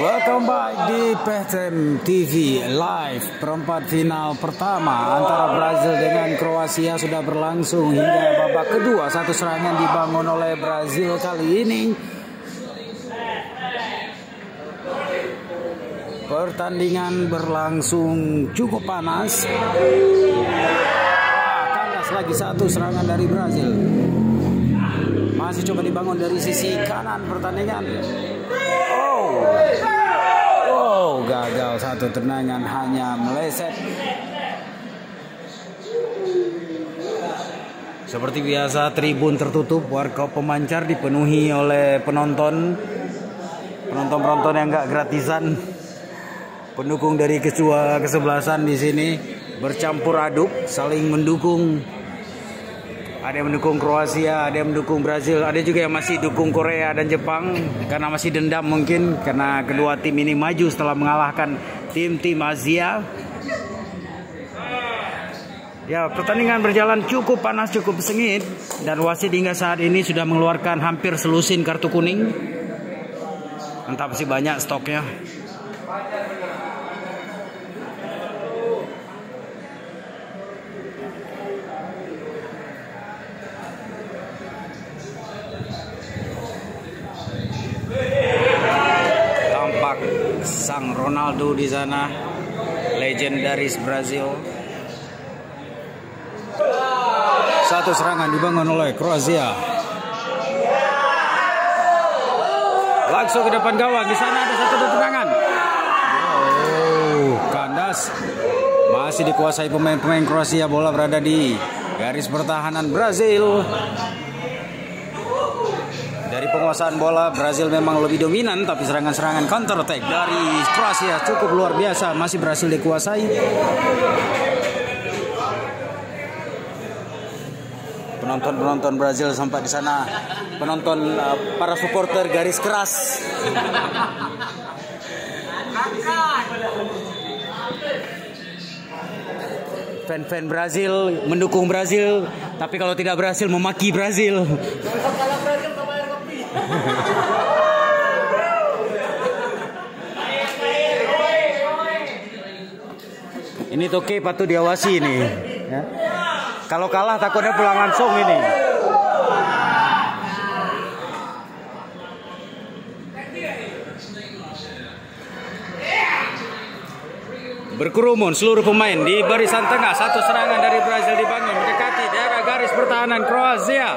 Welcome back di PTM TV Live. Perempat final pertama antara Brazil dengan Kroasia sudah berlangsung hingga babak kedua. Satu serangan dibangun oleh Brazil kali ini. Pertandingan berlangsung cukup panas. Kandas lagi satu serangan dari Brazil. Masih coba dibangun dari sisi kanan pertandingan. Gagal satu tendangan, hanya meleset. Seperti biasa tribun tertutup Warkop Pemancar dipenuhi oleh penonton yang nggak gratisan. Pendukung dari kedua kesebelasan di sini bercampur aduk, saling mendukung. Ada yang mendukung Kroasia, ada yang mendukung Brazil, ada juga yang masih dukung Korea dan Jepang karena masih dendam mungkin karena kedua tim ini maju setelah mengalahkan tim-tim Asia. Ya, pertandingan berjalan cukup panas, cukup sengit, dan wasit hingga saat ini sudah mengeluarkan hampir selusin kartu kuning. Entah masih banyak stoknya. Sang Ronaldo di sana, legendaris Brazil. Satu serangan dibangun oleh Kroasia. Langsung ke depan gawang, di sana ada satu tendangan. Kandas. Masih dikuasai pemain-pemain Kroasia, bola berada di garis pertahanan Brazil. Dari penguasaan bola Brazil memang lebih dominan, tapi serangan-serangan counter attack dari Kroasia cukup luar biasa, masih berhasil dikuasai. Penonton Brazil sampai di sana, penonton para supporter garis keras. Fan-fan Brazil mendukung Brazil, tapi kalau tidak berhasil memaki Brazil. Ini Toke patut diawasi ini. Ya. Kalau kalah takutnya pulang langsung ini. Berkerumun seluruh pemain di barisan tengah. Satu serangan dari Brazil dibangun mendekati daerah garis pertahanan Kroasia.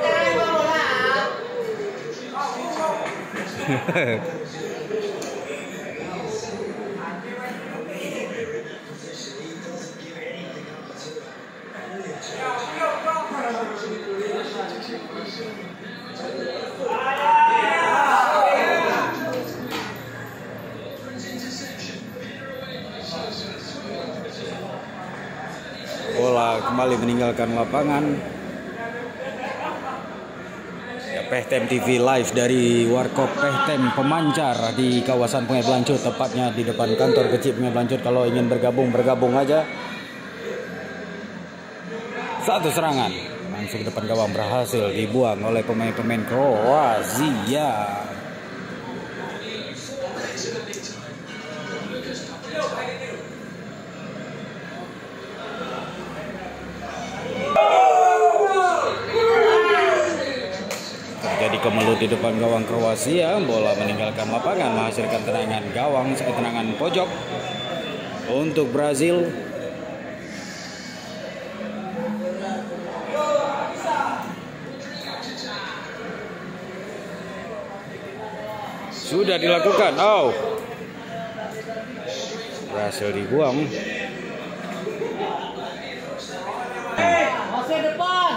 Bola kembali meninggalkan lapangan. PTM TV Live dari Warkop PTM Pemancar di kawasan Sungai Belancut, tepatnya di depan kantor kecil Sungai Belancut. Kalau ingin bergabung aja. Satu serangan langsung ke depan gawang berhasil dibuang oleh pemain-pemain Kroasia. Terjadi kemelut di depan gawang Kroasia, bola meninggalkan lapangan menghasilkan tendangan gawang, tendangan pojok untuk Brazil. Sudah dilakukan. Berhasil dibuang. Masih depan.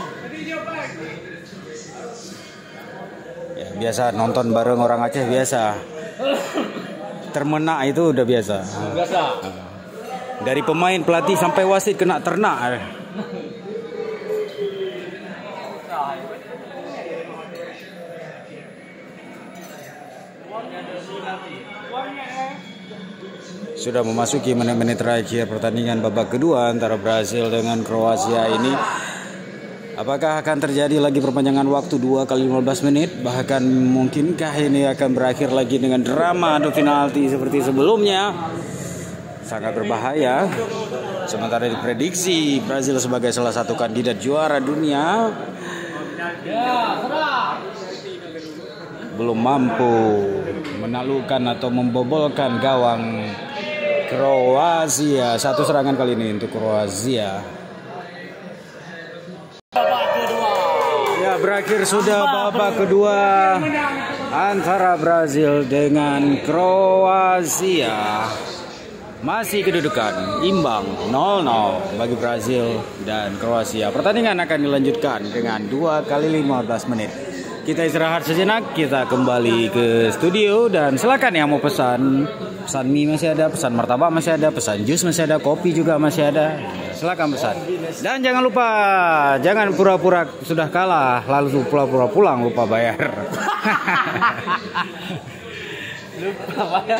Ya, biasa nonton bareng orang Aceh biasa. Termenak itu udah biasa. Dari pemain, pelatih sampai wasit kena ternak. Sudah memasuki menit-menit terakhir pertandingan babak kedua antara Brazil dengan Kroasia ini. Apakah akan terjadi lagi perpanjangan waktu 2 kali 15 menit? Bahkan mungkinkah ini akan berakhir lagi dengan drama adu penalti seperti sebelumnya? Sangat berbahaya. Sementara diprediksi Brazil sebagai salah satu kandidat juara dunia belum mampu menaklukkan atau membobolkan gawang Kroasia. Satu serangan kali ini untuk Kroasia. Ya, berakhir sudah babak kedua antara Brazil dengan Kroasia. Masih kedudukan imbang 0-0 bagi Brazil dan Kroasia. Pertandingan akan dilanjutkan dengan 2 kali 15 menit. Kita istirahat sejenak, kita kembali ke studio dan silakan yang mau pesan mie masih ada, pesan martabak masih ada, pesan jus masih ada, kopi juga masih ada. Silakan pesan. Dan jangan lupa, jangan pura-pura sudah kalah lalu pura-pura pulang lupa bayar. Lupa bayar.